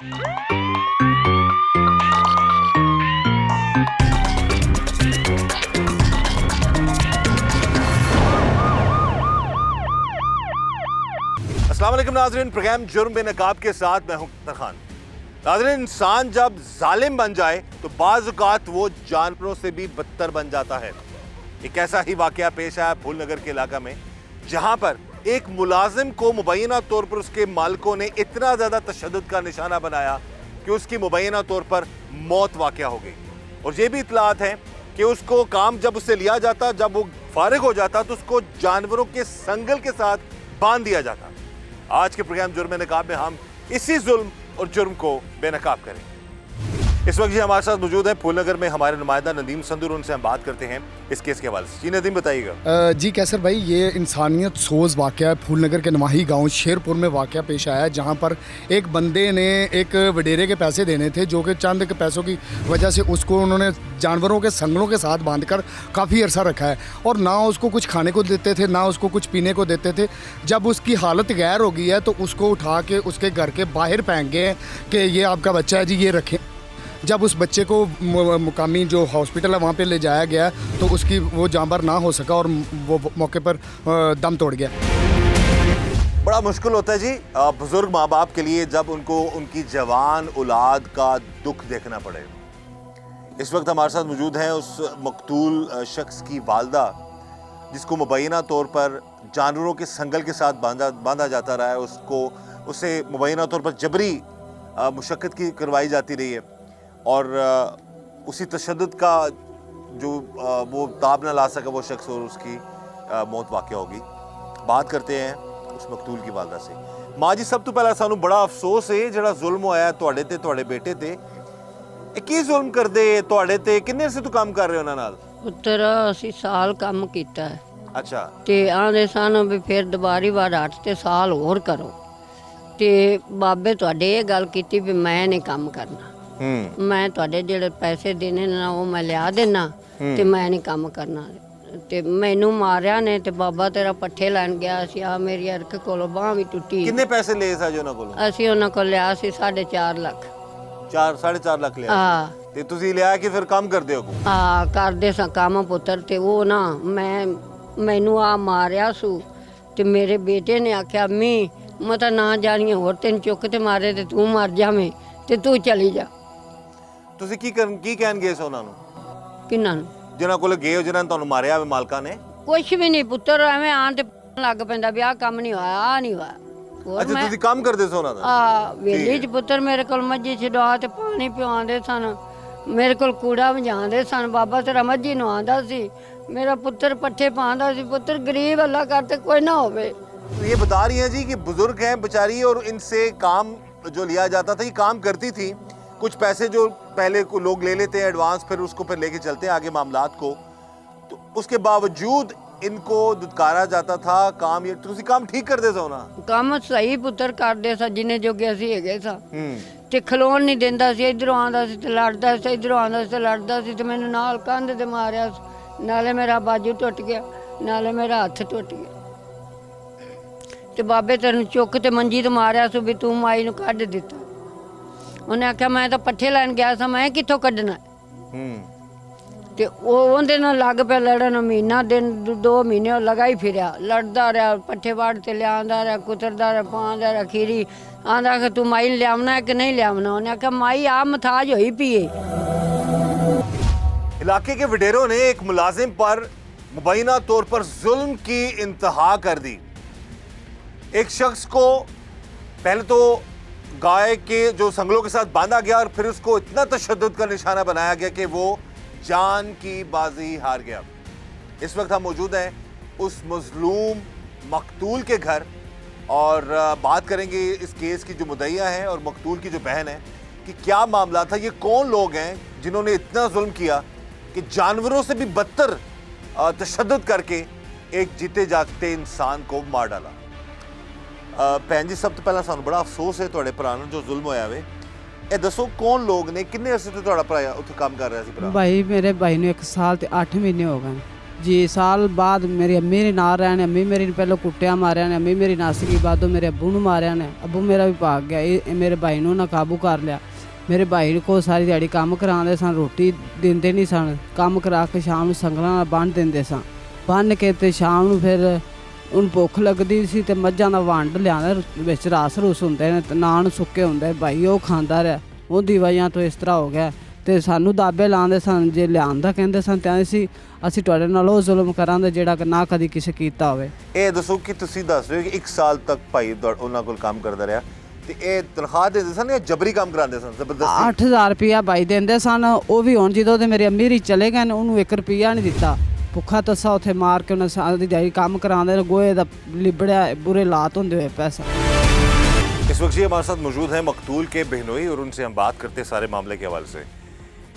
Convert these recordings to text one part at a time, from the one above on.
अस्सलाम वालेकुम नाज़रीन, प्रोग्राम जुर्म बेनकाब के साथ मैं हूं अख्तर खान। नाज़रीन, इंसान जब जालिम बन जाए तो बाज़ औक़ात वो जानवरों से भी बदतर बन जाता है। एक ऐसा ही वाक़या पेश आया फूलनगर के इलाका में, जहां पर एक मुलाजिम को मुबैना तौर पर उसके मालिकों ने इतना ज़्यादा तशद्दुद का निशाना बनाया कि उसकी मुबैना तौर पर मौत वाक़या हो गई। और ये भी इतलात हैं कि उसको काम जब उससे लिया जाता, जब वो फारिग हो जाता तो उसको जानवरों के संगल के साथ बांध दिया जाता। आज के प्रोग्राम जुर्म बेनकाब में हम इसी जुल्म और जुर्म को बेनकाब करेंगे। इस वक्त जी हमारे साथ मौजूद है फूलनगर में हमारे नुमाइंदा नदीम संदूर, उनसे हम बात करते हैं इस केस के हवाले से। जी नदीम, बताइएगा। जी कैसर भाई, ये इंसानियत सोज वाक़या फूलनगर के नवाही गांव शेरपुर में वाक़या पेश आया है, जहां पर एक बंदे ने एक वडेरे के पैसे देने थे, जो कि चंद के पैसों की वजह से उसको उन्होंने जानवरों के संगलों के साथ बांधकर काफ़ी अरसा रखा है, और ना उसको कुछ खाने को देते थे ना उसको कुछ पीने को देते थे। जब उसकी हालत गैर हो गई है तो उसको उठा के उसके घर के बाहर फेंक गए कि ये आपका बच्चा है जी, ये रखें। जब उस बच्चे को मुकामी जो हॉस्पिटल है वहाँ पे ले जाया गया तो उसकी वो जानवर ना हो सका और वो मौके पर दम तोड़ गया। बड़ा मुश्किल होता है जी बुजुर्ग माँ बाप के लिए जब उनको उनकी जवान औलाद का दुख देखना पड़े। इस वक्त हमारे साथ मौजूद हैं उस मकतूल शख्स की वालदा, जिसको मुबैना तौर पर जानवरों के संगल के साथ बांधा जाता रहा है। उसे मुबैना तौर पर जबरी मुशक्क़त की करवाई जाती रही है, और उसी तशद्दुद का जो वो ताब ना ला सका वो शख्स और उसकी मौत वाक़या होगी। बात करते हैं उस मकतूल की वालदा से। माँ जी, सब तो पहला सानू बड़ा अफसोस है जिहड़ा जुल्म होया तुहाडे ते तुहाडे बेटे ते। की जुल्म करदे तुहाडे ते? किन्ने से तू काम कर रहे हो उन्हां नाल? पुत्तर ਅਸੀਂ ਸਾਲ ਕੰਮ ਕੀਤਾ ਹੈ। अच्छा। ਤੇ ਆਂਦੇ ਸਨ ਵੀ ਫਿਰ ਦੁਬਾਰੀ ਵਾਰ 8 ਤੇ ਸਾਲ ਹੋਰ ਕਰੋ, ਤੇ ਬਾਬੇ ਤੁਹਾਡੇ ਇਹ ਗੱਲ ਕੀਤੀ ਵੀ ਮੈਂ ਨਹੀਂ ਕੰਮ ਕਰਨਾ। ਮੈਂ ਤੁਹਾਡੇ ਜਿਹੜੇ ਪੈਸੇ ਦੇਣੇ ਨਾ ਉਹ ਮੈਂ ਲਿਆ ਦੇਣਾ ਤੇ ਮੈਂ ਨਹੀਂ ਕੰਮ ਕਰਨਾ। ਤੇ ਮੈਨੂੰ ਮਾਰਿਆ ਨੇ ਤੇ ਬਾਬਾ ਤੇਰਾ ਪੱਠੇ ਲੈਣ ਗਿਆ ਸੀ। ਆ ਮੇਰੀ ਅਰਕ ਕੋਲੋਂ ਬਾਂਹ ਵੀ ਟੁੱਟੀ। ਕਿੰਨੇ ਪੈਸੇ ਲਏ ਸਾਜੋ ਉਹਨਾਂ ਕੋਲੋਂ? ਅਸੀਂ ਉਹਨਾਂ ਕੋਲ ਲਿਆ ਸੀ 4.5 ਲੱਖ। 4.5 ਲੱਖ ਲਿਆ? ਹਾਂ। ਤੇ ਤੁਸੀਂ ਲਿਆ ਕਿ ਫਿਰ ਕੰਮ ਕਰਦੇ ਹੋ? ਹਾਂ, ਕਰਦੇ ਸਾਂ ਕੰਮ ਪੁੱਤਰ। ਤੇ ਉਹ ਨਾ ਮੈਨੂੰ ਆ ਮਾਰਿਆ ਸੂ ਤੇ ਮੇਰੇ ਬੇਟੇ ਨੇ ਆਖਿਆ ਅੰਮੀ ਮੈਂ ਤਾਂ ਨਾ ਜਾਣੀਏ, ਹੋਰ ਤੈਨੂੰ ਚੁੱਕ ਤੇ ਮਾਰੇ ਤੇ ਤੂੰ ਮਰ ਜਾਵੇਂ ਤੇ ਤੂੰ ਚਲੀ ਜਾ। ਤੁਸੀਂ ਕੀ ਕਹਿਣ ਗਏ ਸੋ ਉਹਨਾਂ ਨੂੰ? ਕਿੰਨਾਂ ਨੂੰ? ਜਿਨ੍ਹਾਂ ਕੋਲ ਗਏ ਹੋ, ਜਿਨ੍ਹਾਂ ਨੇ ਤੁਹਾਨੂੰ ਮਾਰਿਆ ਮਾਲਕਾਂ ਨੇ? ਕੁਛ ਵੀ ਨਹੀਂ ਪੁੱਤਰ, ਐਵੇਂ ਆਣ ਤੇ ਲੱਗ ਪੈਂਦਾ ਵੀ ਆਹ ਕੰਮ ਨਹੀਂ ਹੋਇਆ, ਆਹ ਨਹੀਂ ਹੋਇਆ। ਅੱਛਾ, ਤੁਸੀਂ ਕੰਮ ਕਰਦੇ ਸੋ ਉਹਨਾਂ ਦਾ? ਆ ਵੇਲੀ ਚ ਪੁੱਤਰ ਮੇਰੇ ਕੋਲ ਮੱਝੀ ਛਡਵਾ ਤੇ ਪਾਣੀ ਪਿਆਉਂਦੇ ਸਨ, ਮੇਰੇ ਕੋਲ ਕੂੜਾ ਵਜਾਉਂਦੇ ਸਨ। ਬਾਬਾ ਤੇਰਾ ਮੱਝੀ ਨੂੰ ਆਂਦਾ ਸੀ, मेरा पुत्र पट्ठे पाँदा सी। पुत्र गरीब अल्लाह करते कोई ना होवे। ये बता रही हैं जी कि बुजुर्ग हैं बेचारी, और इनसे काम जो लिया जाता था, ये काम करती थी। कुछ पैसे जो पहले को लोग ले लेते हैं एडवांस, फिर उसको फिर लेके चलते हैं आगे मामलात को, तो उसके बावजूद इनको दुदकारा जाता था। काम ये तुसी काम ठीक करते थे ना? काम सही पुत्र करते सा, जिन्हें जोगे असी हैगे सा। ते खलोन नहीं देंदा सी, इधरों आंदा सी ते लड़दा सी, इधरों आंदा सी ते लड़दा सी। ते मैनूं नाल कंध ते मारिया, नाले मेरा बाजू टुट गया, नाले मेरा हथ टुट गया। ते बाबे तेन चुक ते मंजी ते मारिया सो भी तू माई नूं कढ दिता। उन्हें आख्या मैं तो पट्ठे लैन गया सा, मैं कित्थों कड्ढना। ते उहदे नाल लग पिया लड़न। महीना दिन 2 महीने लगा ही फिरिया, लड़दा रहा, पट्ठे वाड़ ते लियांदा रहा, कुतरदा रहा, पांदा रहा। खीरी आंदा कि तू माई लियावना है कि नहीं लियावना। उन्हें आख्या माई आ मथाज होई पीए। इलाके के वडेरों ने एक मुलाजिम पर मुबैना तौर पर जुल्म की इंतहा कर दी। एक शख्स को पहले तो गाय के जो संगलों के साथ बांधा गया, और फिर उसको इतना तशद्दुद का निशाना बनाया गया कि वो जान की बाजी हार गया। इस वक्त हम मौजूद हैं उस मजलूम मकतूल के घर, और बात करेंगे इस केस की जो मुद्दईया हैं और मकतूल की जो बहन है कि क्या मामला था, ये कौन लोग हैं जिन्होंने इतना जुल्म किया कि जानवरों से भी बदतर तशद्दुद करके एक जीते जागते इंसान को मार डाला। भैन जी, सब तो पहला सानू बड़ा अफसोस है तुहाडे भरा नाल जो जुल्म होया वे। ਇਹ ਦੱਸੋ ਕੌਣ ਲੋਕ ਨੇ, ਕਿੰਨੇ ਅਰਸੇ ਤੋਂ ਤੁਹਾਡਾ ਭਰਾ ਉੱਥੇ ਕੰਮ ਕਰ ਰਿਹਾ ਸੀ? ਭਰਾ ਭਾਈ ਮੇਰੇ ਭਾਈ ਨੂੰ 1 ਸਾਲ ਤੇ 8 ਮਹੀਨੇ ਹੋ ਗਏ। जी साल बाद मेरी अम्मी ने ना रहने, अम्मी मेरी ने पहले कुट्टिया मारिया ने, अम्मी मेरी नस गई, बादों मेरे अब्बू ने मारिया ने, अब्बू मेरा भी भाग गया। ये मेरे भाई ने ना काबू कर लिया। मेरे भाई को सारी दिहाड़ी काम कराते सन, रोटी देंदे नहीं सन, काम करा के शाम ਨੂੰ ਸੰਗਲਾਂ ਨਾਲ ਬੰਨ੍ਹ ਦਿੰਦੇ ਸਾਂ। ਬੰਨ੍ਹ ਕੇ ਤੇ ਸ਼ਾਮ ਨੂੰ ਫਿਰ ਉਹਨੂੰ ਭੁੱਖ ਲੱਗਦੀ ਸੀ ਤੇ ਮੱਝਾਂ ਦਾ ਵੰਡ ਲਿਆਉਂਦਾ, ਵਿੱਚ ਰਸ ਰੂਸ ਹੁੰਦੇ ਨੇ ਤੇ ਨਾਨ ਸੁੱਕੇ ਹੁੰਦੇ, ਭਾਈ ਉਹ ਖਾਂਦਾ ਰਿਹਾ। ਉਹਦੀ ਵਜ੍ਹਾ ਤੋਂ ਇਸ ਤਰ੍ਹਾਂ ਹੋ ਗਿਆ ਤੇ ਸਾਨੂੰ ਦਾਬੇ ਲਾਉਂਦੇ ਸਨ, ਜੇ ਲਿਆਉਂਦਾ ਕਹਿੰਦੇ ਸਨ ਤੇ ਅਸੀਂ ਤੁਹਾਡੇ ਨਾਲ ਉਹ ਜ਼ੁਲਮ ਕਰਾਂਗੇ ਜਿਹੜਾ ਕਿ ਨਾ ਕਦੀ ਕਿਸੇ ਕੀਤਾ ਹੋਵੇ। ਇਹ ਦੱਸੋ ਕਿ ਤੁਸੀਂ ਦੱਸ ਰਹੇ ਹੋ ਕਿ 1 ਸਾਲ ਤੱਕ ਭਾਈ ਉਹਨਾਂ ਕੋਲ ਕੰਮ ਕਰਦਾ ਰਿਹਾ ਤੇ ਇਹ ਤਨਖਾਹ ਦਿੰਦੇ ਸਨ ਜਾਂ ਜਬਰੀ ਕੰਮ ਕਰਾਉਂਦੇ ਸਨ ਜ਼ਬਰਦਸਤੀ? 8000 ਰੁਪਇਆ ਭਾਈ ਦਿੰਦੇ ਸਨ। ਉਹ ਵੀ ਹੁਣ ਜਦੋਂ ਦੇ ਮੇਰੇ ਅਮੀਰ ਹੀ ਚਲੇ ਗਏ ਨੇ ਉਹਨੂੰ 1 ਰੁਪਇਆ ਨਹੀਂ ਦਿੱਤਾ। ਭੁੱਖਾ ਤੱਸਾ ਉੱਥੇ ਮਾਰ ਕੇ ਉਹਨਾਂ ਸਾਰੀ ਦਿਹਾੜੀ ਕੰਮ ਕਰਾਉਂਦੇ ਨੇ, ਗੋਹੇ ਦਾ ਲਿਬੜਿਆ बुरे लात होंगे हुए पैसा। इस वक्त ये हमारे साथ मौजूद है मकतूल के बहनोई और उनसे हम बात करते हैं सारे मामले के हवाले से।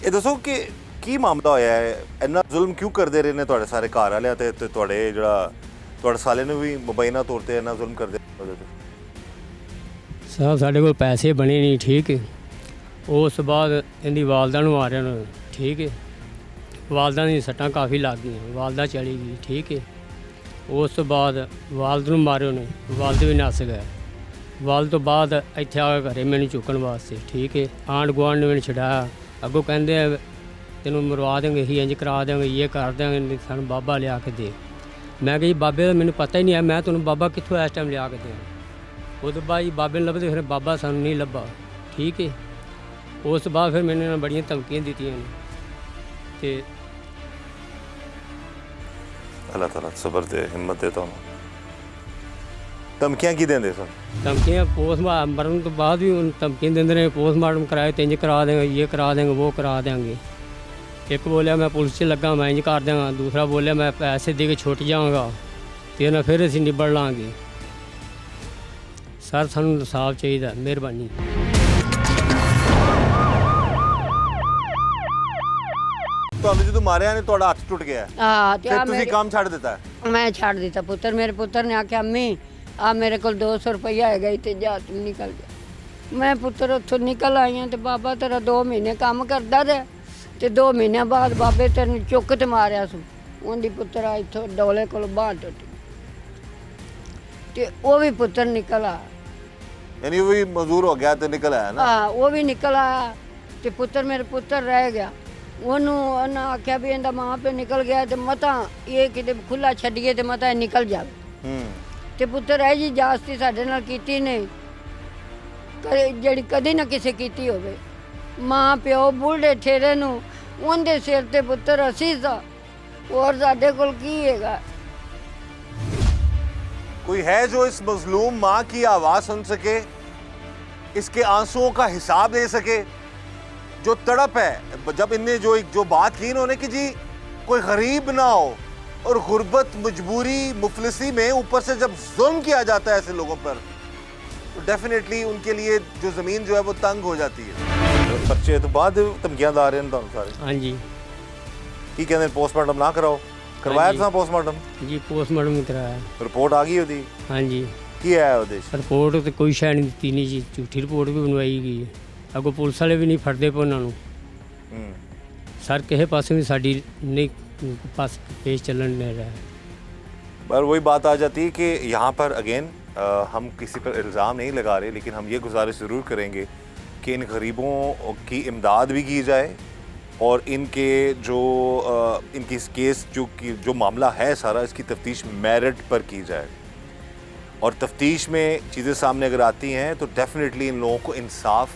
ये दसो कि की मामला होया है, इन्ना जुल्म क्यों करते रहे ने तुहाडे सारे घर वाले ते तुहाडे जिहड़ा तुहाडे साले ने भी मुबैना तौर ते इन्ना जुल्म करदे? साहब साढ़े कोल पैसे बने नहीं, ठीक है। उस बाद इहदी वालदा नूं मारिया ने, ठीक है। वालदा दी सट्टां काफ़ी लग गई, वालदा चली गई, ठीक है। उस तो बाद वालद नूं मारियो ने, वालद भी नस गया। वालद तो बाद इत्थे आ के घरे मैनूं चुकण वास्ते, ठीक है। आंढ गुआंढ ने मैनूं छड़ाया, अगों कहंदे तेनों मरवा देंगे, ही इंज करा देंगे, ये कर देंगे, सानूं बाबा लिया के दे। मैं कही बाबे का मैनूं पता ही नहीं है, मैं तुहानूं बाबा कित्थों इस टाइम लिया के दें। वो तो बाद बाबे नूं लभदे फिर बाबा सानूं नहीं लभा, ठीक है। उस बाद फिर मैंने बड़ियां धमकियां दित्तियां ते अल्लाह ताला सबर दे, हिम्मत दे तुहानूं। धमकियां की देंदे सन? धमकियाँ पोस्टमार्टम मरण तो बाद भी उन धमकियाँ देंगे रहे, पोस्टमार्टम कराए तो इंज करा देंगे, ये करा देंगे, वो करा देंगे। एक बोलिया मैं पुलिस च लगा, मैं इंज कर देंगा, दूसरा बोलिया मैं पैसे दे के छुट जाऊँगा तो ना फिर असीं निबड़ लाँगे। सर सानूं इंसाफ चाहिए, मेहरबानी। ਤੁਹਾਨੂੰ ਜਦੋਂ ਮਾਰਿਆ ਨੇ ਤੁਹਾਡਾ ਹੱਥ ਟੁੱਟ ਗਿਆ ਹਾਂ ਤੇ ਫਿਰ ਆ ਤੁਸੀਂ ਕੰਮ ਛੱਡ ਦਿੱਤਾ? ਮੈਂ ਛੱਡ ਦਿੱਤਾ ਪੁੱਤਰ। ਮੇਰੇ ਪੁੱਤਰ ਨੇ ਆਖਿਆ ਅੰਮੀ ਆ ਮੇਰੇ ਕੋਲ 200 ਰੁਪਈਆ ਹੈਗਾ ਈ ਤੇ ਜਾ ਤੂੰ ਨਿਕਲ ਜਾ। ਮੈਂ ਪੁੱਤਰ ਉੱਥੋਂ ਨਿਕਲ ਆਈ ਹਾਂ ਤੇ ਬਾਬਾ ਤੇਰਾ 2 ਮਹੀਨੇ ਕੰਮ ਕਰਦਾ ਰਿਹਾ ਤੇ 2 ਮਹੀਨਿਆਂ ਬਾਅਦ ਬਾਬੇ ਤੈਨੂੰ ਚੁੱਕ ਤੇ ਮਾਰਿਆ ਸੀ। ਉਹਦੀ ਪੁੱਤਰ ਆ ਇੱਥੋਂ ਡੋਲੇ ਕੋਲ ਬਾਂਹ ਟੁੱਟੀ ਤੇ ਉਹ ਵੀ ਪੁੱਤਰ ਨਿਕਲ ਆ। यानी वो भी मजदूर हो गया तो निकल आया ना? ਹਾਂ ਉਹ ਵੀ ਨਿਕਲ ਆਇਆ ਤੇ ਪੁੱਤਰ ਮੇਰੇ ਪੁੱਤਰ ਰਹਿ ਗਿਆ। ਉਹਨੂੰ ਉਹਨਾਂ ਆਖਿਆ ਵੀ ਇਹਦਾ ਮਾਂ ਪਿਓ ਨਿਕਲ ਗਿਆ ਤੇ ਮਤਾਂ ਇਹ ਕਿਤੇ ਖੁੱਲਾ ਛੱਡੀਏ ਤੇ ਮਤਾਂ ਇਹ ਨਿਕਲ ਜਾਵੇ। ਤੇ ਪੁੱਤਰ ਇਹ ਜੀ ਜਾਸਤੀ ਸਾਡੇ ਨਾਲ ਕੀਤੀ ਨੇ ਜਿਹੜੀ ਕਦੇ ਨਾ ਕਿਸੇ ਕੀਤੀ ਹੋਵੇ। ਮਾਂ ਪਿਓ ਬੁੱਢੇ ਠੇਰੇ ਨੂੰ ਉਹਦੇ ਸਿਰ ਤੇ ਪੁੱਤਰ ਅਸੀਂ ਸਾਂ, ਹੋਰ ਸਾਡੇ ਕੋਲ ਕੀ ਹੈਗਾ? कोई है जो इस मजलूम माँ की आवाज़ सुन सके, इसके आंसुओं का हिसाब दे सके? जो तड़प है जब इनने जो बात की इन्होंने कि जी कोई गरीब ना हो और गुर्बत मजबूरी मुफलिसी में ऊपर से जब जुल्म किया जाता है ऐसे लोगों पर तो डेफिनेटली उनके लिए जो ज़मीन जो है वो तंग हो जाती है। बच्चे तो बाद धमकियां दा रहे हैं तुहानूं सारे? हाँ जी। की कहते हैं पोस्टमार्टम ना कराओ? करवाया था पोस्टमार्टम? जी पोस्टमार्टम भी कराया। रिपोर्ट आ गई होती? हाँ जी। की है ਉਹਦੇ रिपोर्ट तो कोई शै नहीं दी नहीं जी, झूठी रिपोर्ट भी बनवाई गई है। अगों पुलिस वाले भी नहीं फड़ते पे उन्होंने। सर किसी पास भी साड़ी नहीं पास पेश चलन नहीं रहा है। पर वही बात आ जाती है कि यहाँ पर अगेन हम किसी पर इल्ज़ाम नहीं लगा रहे, लेकिन हम ये गुजारिश ज़रूर करेंगे कि इन गरीबों की इमदाद भी की जाए और इनके इनकी इस केस जो मामला है सारा इसकी तफ्तीश मेरिट पर की जाए। और तफ्तीश में चीज़ें सामने अगर आती हैं तो डेफिनेटली इन लोगों को इंसाफ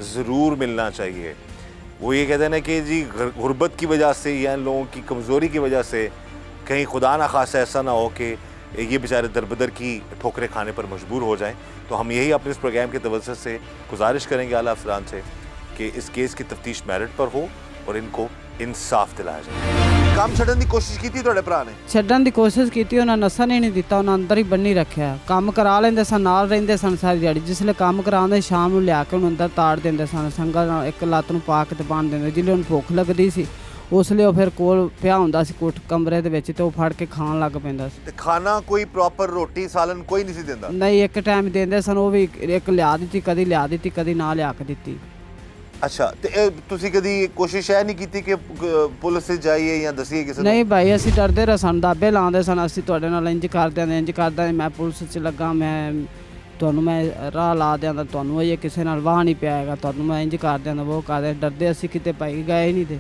ज़रूर मिलना चाहिए। वो ये कहते हैं ना कि जी गुर्बत की वजह से या इन लोगों की कमज़ोरी की वजह से कहीं खुदा ना खासा ऐसा ना हो कि ये बेचारे दरबदर की ठोकरें खाने पर मजबूर हो जाएं। तो हम यही अपने इस प्रोग्राम के तवज्जुह से गुजारिश करेंगे आला अफसरान से कि इस केस की तफ्तीश मेरिट पर हो और इनको इंसाफ दिलाया जाए। काम छड्डण दी कोशिश की ਤੁਹਾਡੇ ਭਰਾ ਨੇ? ਛੱਡਣ ਦੀ ਕੋਸ਼ਿਸ਼ ਕੀਤੀ, ਉਹਨਾਂ ਨਸਾਂ ਨੇ ਨਹੀਂ ਦਿੱਤਾ, ਉਹਨਾਂ ਅੰਦਰ ਹੀ ਬੰਨੀ ਰੱਖਿਆ। ਕੰਮ ਕਰਾ ਲੈਂਦੇ ਸਨ, ਨਾਲ ਰਹਿੰਦੇ ਸਨ ਸਾਰੀ ਦਿਹਾੜੀ। ਜਿਸਲੇ ਕੰਮ ਕਰਾਉਂਦੇ ਸ਼ਾਮ ਨੂੰ ਲਿਆ ਕੇ ਉਹਨੂੰ ਅੰਦਰ ਤਾੜ ਦਿੰਦੇ ਸਨ, ਸੰਗਲ ਨਾਲ ਇੱਕ ਲੱਤ ਨੂੰ ਪਾ ਕੇ ਤੇ ਬੰਨ੍ਹ ਦਿੰਦੇ। ਜਿੱਲੇ ਉਹਨੂੰ ਭੁੱਖ ਲੱਗਦੀ ਸੀ ਉਸ ਲਈ ਉਹ ਫਿਰ ਕੋਲ ਪਿਆ ਹੁੰਦਾ ਸੀ ਕੋਠ ਕਮਰੇ ਦੇ ਵਿੱਚ ਤੇ ਉਹ ਫੜ ਕੇ ਖਾਣ ਲੱਗ ਪੈਂਦਾ ਸੀ। ਤੇ ਖਾਣਾ ਕੋਈ ਪ੍ਰੋਪਰ ਰੋਟੀ ਸਾਲਨ ਕੋਈ ਨਹੀਂ ਸੀ ਦਿੰਦਾ? ਨਹੀਂ, ਇੱਕ ਟਾਈਮ ਦਿੰਦੇ ਸਨ, ਉਹ ਵੀ ਇੱਕ ਲਿਆ ਦਿੱਤੀ, ਕਦੀ ਲਿਆ ਦਿੱਤੀ, ਕਦੀ ਨਾ ਲਿਆ ਕੇ ਦਿੱਤੀ। ਅੱਛਾ, ਤੇ ਇਹ ਤੁਸੀਂ ਕਦੀ ਕੋਸ਼ਿਸ਼ ਇਹ ਨਹੀਂ ਕੀਤੀ ਕਿ ਪੁਲਿਸ 'ਚ ਜਾਈਏ ਜਾਂ ਦਸੀਏ ਕਿਸੇ ਨੂੰ? ਨਹੀਂ ਭਾਈ ਅਸੀਂ ਡਰਦੇ ਰਹੇ, ਸਾਨੂੰ ਦਾਬੇ ਲਾਉਂਦੇ ਸਨ, ਅਸੀਂ ਤੁਹਾਡੇ ਨਾਲ ਇੰਜ ਕਰ ਦਿਆਂਗੇ, ਇੰਜ ਕਰ ਦਿਆਂਗੇ, ਮੈਂ ਪੁਲਿਸ 'ਚ ਲੱਗਾ, ਮੈਂ ਤੁਹਾਨੂੰ ਮੈਂ ਰਾਹ ਲਾ ਦਿਆਂਗਾ, ਤੁਹਾਨੂੰ ਇਹ ਕਿਸੇ ਨਾਲ ਵਾਹ ਨਹੀਂ ਪਿਆਏਗਾ, ਤੁਹਾਨੂੰ ਮੈਂ ਇੰਜ ਕਰ ਦਿਆਂਗਾ, ਉਹ ਕਰ ਦਿਆਂ, ਡਰਦੇ ਅਸੀਂ ਕਿਤੇ ਭਾਈ ਗਏ ਨਹੀਂ ਤੇ।